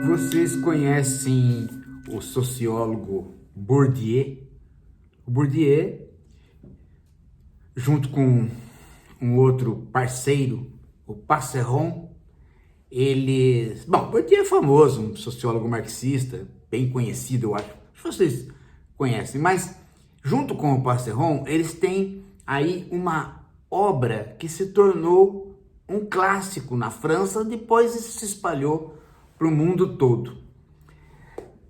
Vocês conhecem o sociólogo Bourdieu? O Bourdieu, junto com um outro parceiro, o Passeron, Bourdieu é famoso, um sociólogo marxista, bem conhecido, eu acho que vocês conhecem, mas junto com o Passeron, eles têm aí uma obra que se tornou um clássico na França, depois isso se espalhou para o mundo todo.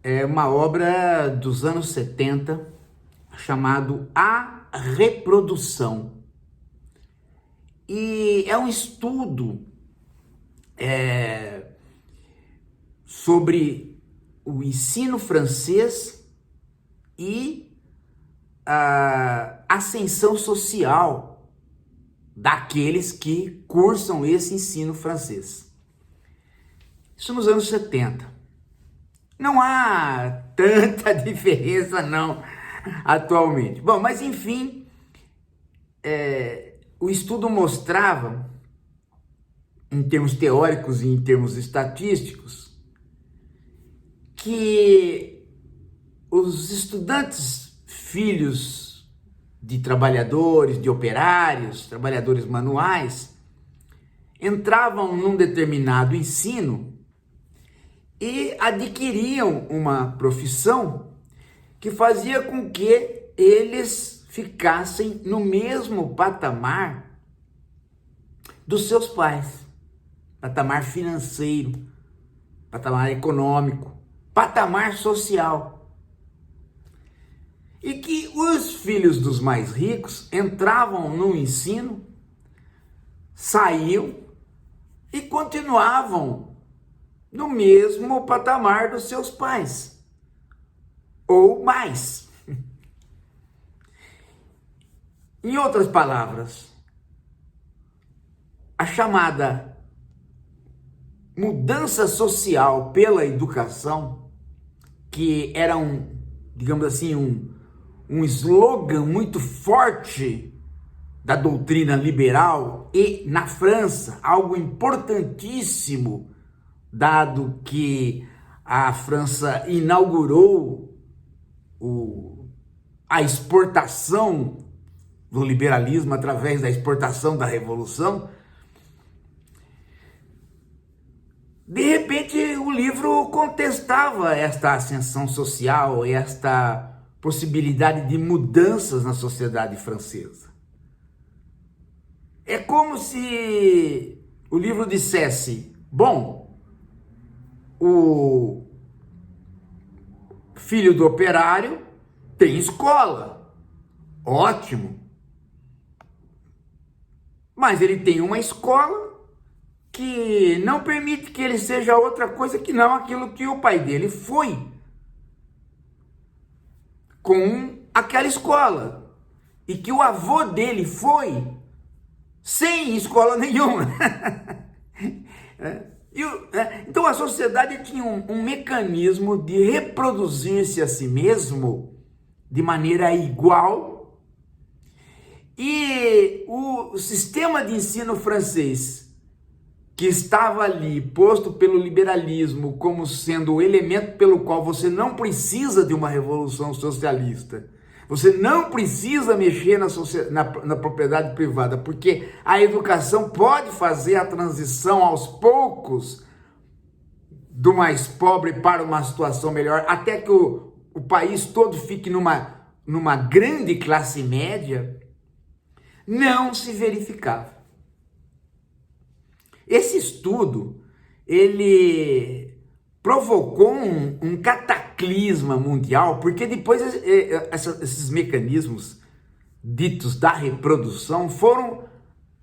É uma obra dos anos 70, chamado A Reprodução. E é um estudo sobre o ensino francês e a ascensão social daqueles que cursam esse ensino francês. Isso nos anos 70. Não há tanta diferença não atualmente. Bom, mas enfim, o estudo mostrava, em termos teóricos e em termos estatísticos, que os estudantes filhos de trabalhadores, de operários, trabalhadores manuais, entravam num determinado ensino e adquiriam uma profissão que fazia com que eles ficassem no mesmo patamar dos seus pais, patamar financeiro, patamar econômico, patamar social. E que os filhos dos mais ricos entravam no ensino, saíam e continuavam no mesmo patamar dos seus pais, ou mais. Em outras palavras, a chamada mudança social pela educação, que era digamos assim, um slogan muito forte da doutrina liberal, e na França, algo importantíssimo, dado que a França inaugurou a exportação do liberalismo através da exportação da Revolução. De repente, o livro contestava esta ascensão social, esta possibilidade de mudanças na sociedade francesa. É como se o livro dissesse: bom, o filho do operário tem escola, ótimo, mas ele tem uma escola que não permite que ele seja outra coisa que não aquilo que o pai dele foi com aquela escola, e que o avô dele foi sem escola nenhuma. Então a sociedade tinha um mecanismo de reproduzir-se a si mesmo de maneira igual, e o sistema de ensino francês, que estava ali posto pelo liberalismo como sendo o elemento pelo qual você não precisa de uma revolução socialista, você não precisa mexer na propriedade privada, porque a educação pode fazer a transição aos poucos do mais pobre para uma situação melhor, até que o país todo fique numa grande classe média, não se verificava. Esse estudo, ele provocou um cataclisma mundial, porque depois esses mecanismos ditos da reprodução foram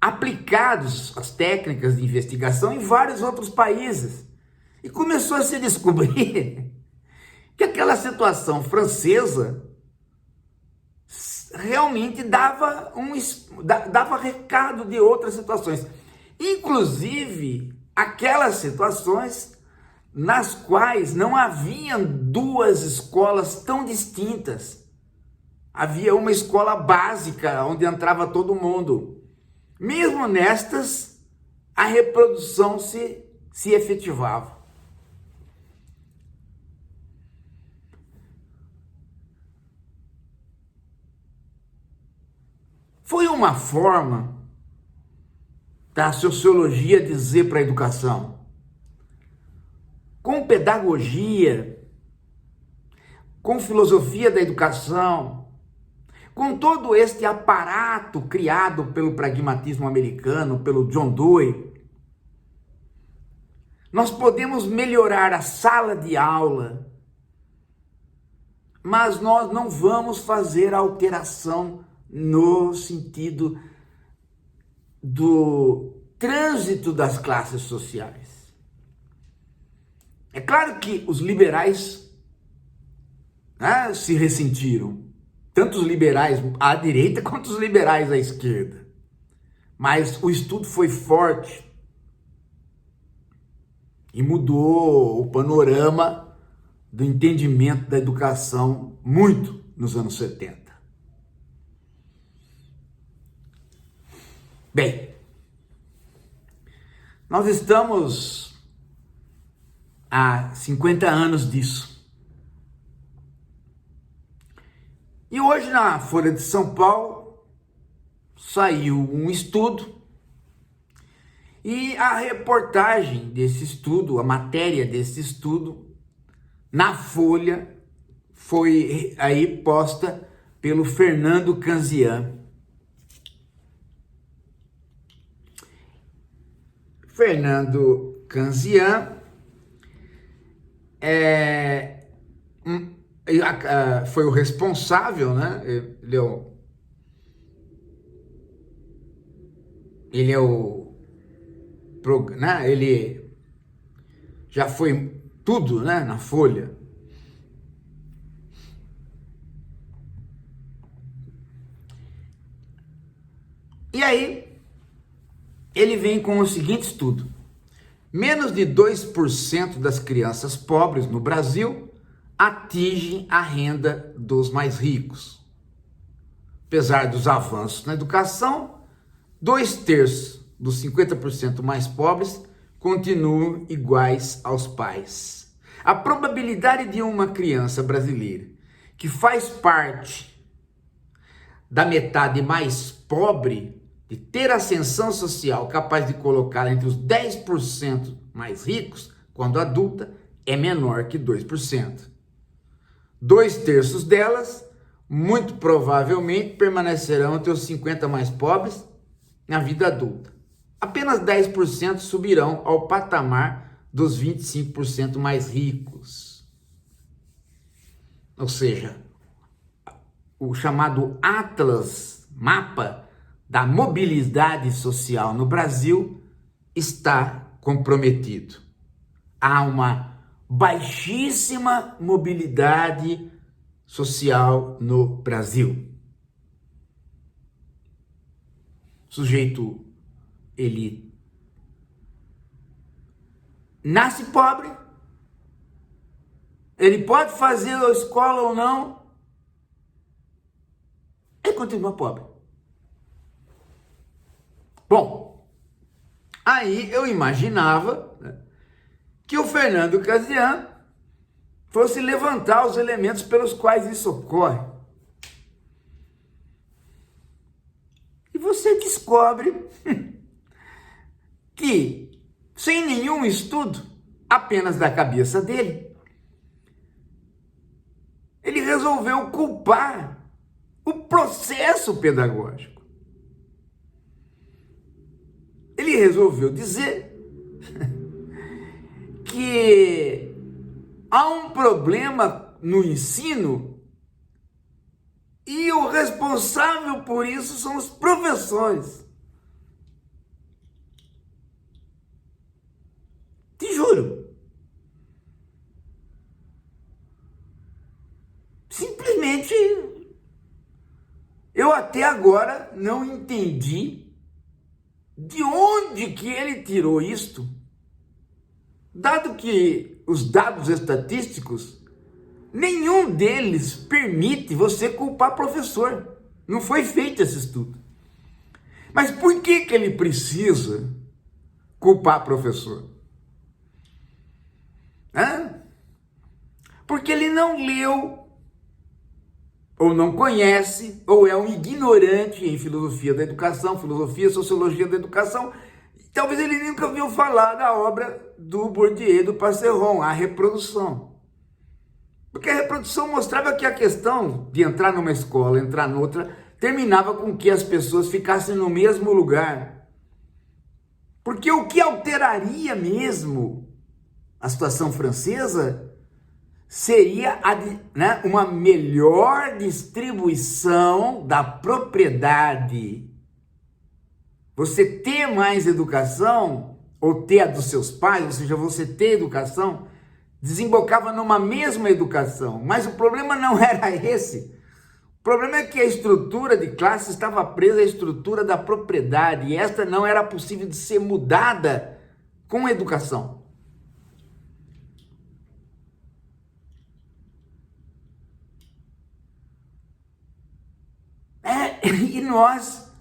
aplicados, as técnicas de investigação, em vários outros países. E começou a se descobrir que aquela situação francesa realmente dava recado de outras situações. Inclusive, aquelas situações nas quais não haviam duas escolas tão distintas. Havia uma escola básica onde entrava todo mundo. Mesmo nestas, a reprodução se efetivava. Foi uma forma da sociologia dizer para a educação: com pedagogia, com filosofia da educação, com todo este aparato criado pelo pragmatismo americano, pelo John Dewey, nós podemos melhorar a sala de aula, mas nós não vamos fazer alteração no sentido do trânsito das classes sociais. É claro que os liberais se ressentiram, tanto os liberais à direita quanto os liberais à esquerda, mas o estudo foi forte e mudou o panorama do entendimento da educação muito nos anos 70. Bem, nós estamos há 50 anos disso. E hoje na Folha de São Paulo saiu um estudo e a reportagem desse estudo, a matéria desse estudo, na Folha foi aí posta pelo Fernando Canzian. Fernando Canzian foi o responsável, né? Ele já foi tudo, né, na Folha. E aí, ele vem com o seguinte estudo: menos de 2% das crianças pobres no Brasil atingem a renda dos mais ricos. Apesar dos avanços na educação, 2/3 dos 50% mais pobres continuam iguais aos pais. A probabilidade de uma criança brasileira que faz parte da metade mais pobre de ter ascensão social capaz de colocá-la entre os 10% mais ricos quando adulta é menor que 2%. 2/3 delas, muito provavelmente, permanecerão entre os 50 mais pobres na vida adulta. Apenas 10% subirão ao patamar dos 25% mais ricos. Ou seja, o chamado Atlas, mapa da mobilidade social no Brasil, está comprometido. Há uma baixíssima mobilidade social no Brasil. O sujeito, ele nasce pobre, ele pode fazer a escola ou não, ele continua pobre. Bom, aí eu imaginava, né, que o Fernando Canzian fosse levantar os elementos pelos quais isso ocorre. E você descobre que, sem nenhum estudo, apenas da cabeça dele, ele resolveu culpar o processo pedagógico. Ele resolveu dizer que há um problema no ensino e o responsável por isso são os professores. Te juro. Simplesmente, eu até agora não entendi de onde que ele tirou isto, dado que os dados estatísticos, nenhum deles permite você culpar professor. Não foi feito esse estudo. Mas por que que ele precisa culpar professor? Porque ele não leu ou não conhece, ou é um ignorante em filosofia da educação, filosofia e sociologia da educação. Talvez ele nunca ouviu falar da obra do Bourdieu, do Passeron, A Reprodução. Porque a reprodução mostrava que a questão de entrar numa escola, entrar noutra, terminava com que as pessoas ficassem no mesmo lugar. Porque o que alteraria mesmo a situação francesa seria uma melhor distribuição da propriedade. Você ter mais educação, ou ter a dos seus pais, ou seja, você ter educação, desembocava numa mesma educação. Mas o problema não era esse. O problema é que a estrutura de classe estava presa à estrutura da propriedade, e esta não era possível de ser mudada com a educação. E nós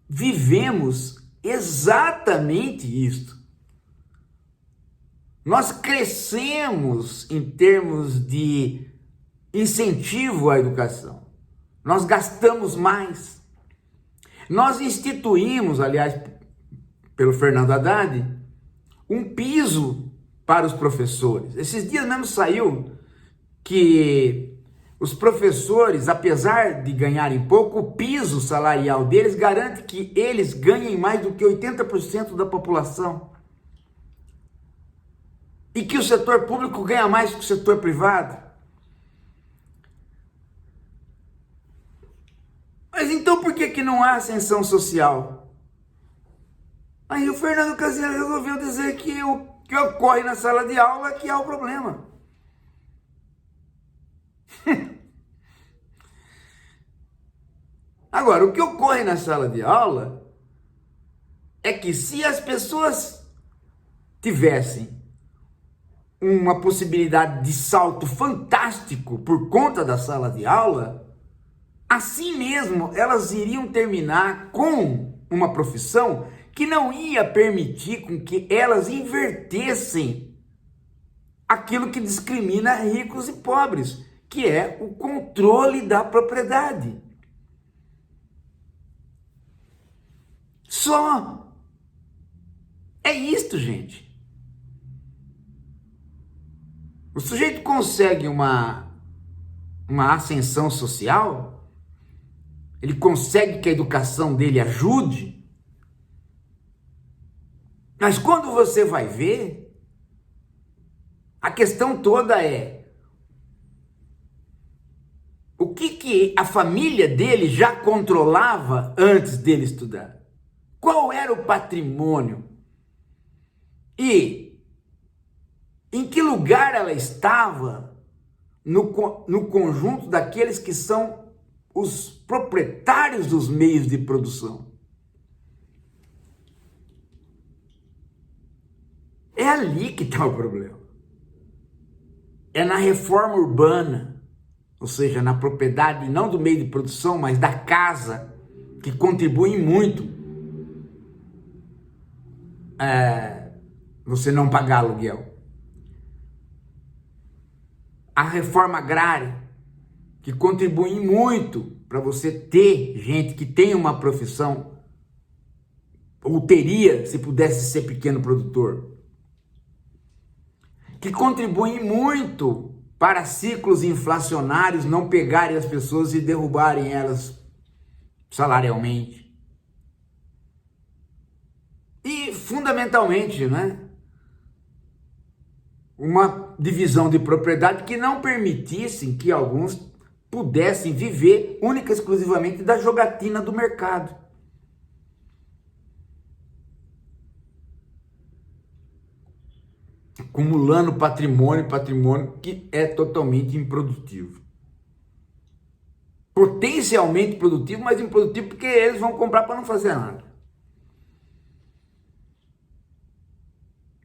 vivemos exatamente isto. Nós crescemos em termos de incentivo à educação. Nós gastamos mais. Nós instituímos, aliás, pelo Fernando Haddad, um piso para os professores. Esses dias mesmo saiu que os professores, apesar de ganharem pouco, o piso salarial deles garante que eles ganhem mais do que 80% da população. E que o setor público ganha mais que o setor privado. Mas então por que não há ascensão social? Aí o Fernando Casimiro resolveu dizer que o que ocorre na sala de aula é que há o problema. Agora, o que ocorre na sala de aula é que se as pessoas tivessem uma possibilidade de salto fantástico por conta da sala de aula, assim mesmo elas iriam terminar com uma profissão que não ia permitir com que elas invertessem aquilo que discrimina ricos e pobres, que é o controle da propriedade. Só. É isto, gente. O sujeito consegue uma ascensão social, ele consegue que a educação dele ajude, mas quando você vai ver, a questão toda é o que a família dele já controlava antes dele estudar. Qual era o patrimônio? E em que lugar ela estava no conjunto daqueles que são os proprietários dos meios de produção? É ali que está o problema. É na reforma urbana, ou seja, na propriedade não do meio de produção, mas da casa, que contribui muito você não pagar aluguel. A reforma agrária, que contribui muito para você ter gente que tem uma profissão, ou teria se pudesse ser pequeno produtor, que contribui muito para ciclos inflacionários não pegarem as pessoas e derrubarem elas salarialmente. E, fundamentalmente, uma divisão de propriedade que não permitissem que alguns pudessem viver única e exclusivamente da jogatina do mercado. Acumulando patrimônio que é totalmente improdutivo. Potencialmente produtivo, mas improdutivo porque eles vão comprar para não fazer nada.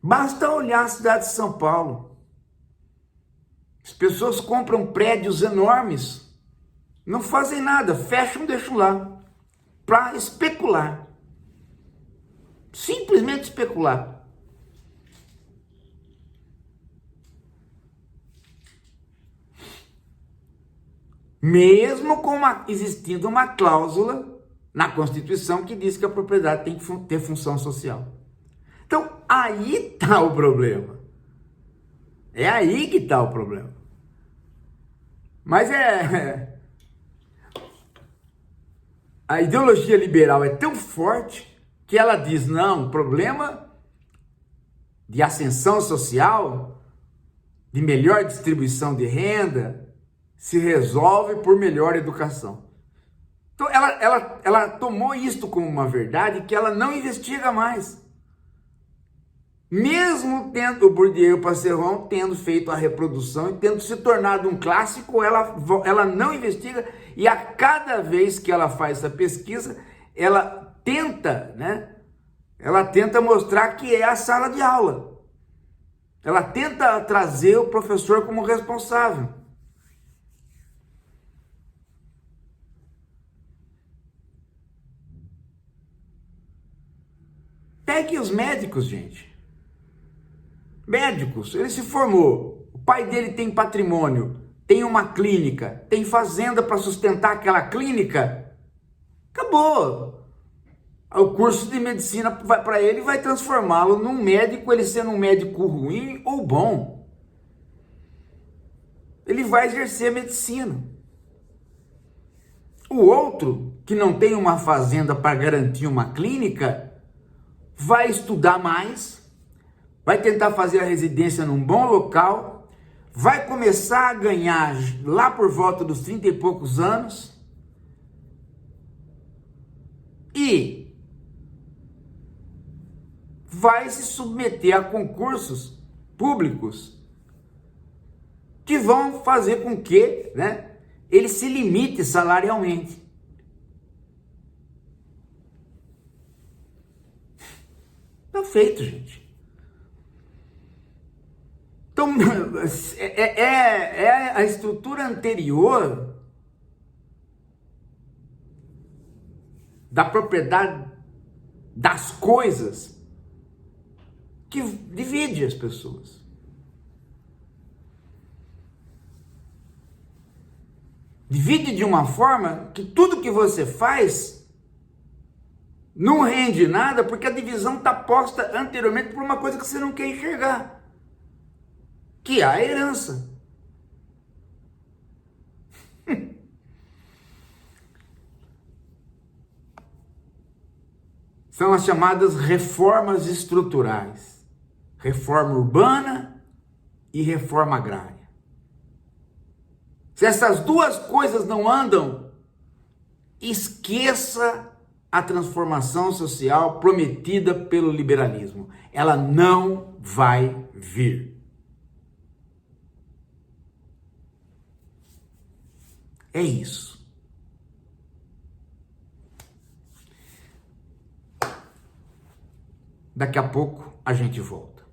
Basta olhar a cidade de São Paulo. As pessoas compram prédios enormes, não fazem nada, fecham, deixam lá, para especular. Simplesmente especular. mesmo existindo uma cláusula na Constituição que diz que a propriedade tem que ter função social. Então, aí está o problema. É aí que está o problema. Mas a ideologia liberal é tão forte que ela diz, não, o problema de ascensão social, de melhor distribuição de renda, se resolve por melhor educação. Então ela tomou isto como uma verdade que ela não investiga mais. Mesmo tendo o Bourdieu e o Passeron tendo feito a reprodução e tendo se tornado um clássico, ela não investiga, e a cada vez que ela faz essa pesquisa, ela tenta, né? Ela tenta mostrar que é a sala de aula. Ela tenta trazer o professor como responsável. Pegue os médicos, gente. Médicos, ele se formou, o pai dele tem patrimônio, tem uma clínica, tem fazenda para sustentar aquela clínica, acabou. O curso de medicina vai para ele e vai transformá-lo num médico, ele sendo um médico ruim ou bom. Ele vai exercer a medicina. O outro, que não tem uma fazenda para garantir uma clínica, vai estudar mais, vai tentar fazer a residência num bom local, vai começar a ganhar lá por volta dos 30 e poucos anos e vai se submeter a concursos públicos que vão fazer com que, né, ele se limite salarialmente. Tá feito, gente. Então, é a estrutura anterior da propriedade das coisas que divide as pessoas. Divide de uma forma que tudo que você faz não rende nada, porque a divisão está posta anteriormente por uma coisa que você não quer enxergar, que é a herança. São as chamadas reformas estruturais. Reforma urbana e reforma agrária. Se essas duas coisas não andam, esqueça a transformação social prometida pelo liberalismo. Ela não vai vir. É isso. Daqui a pouco a gente volta.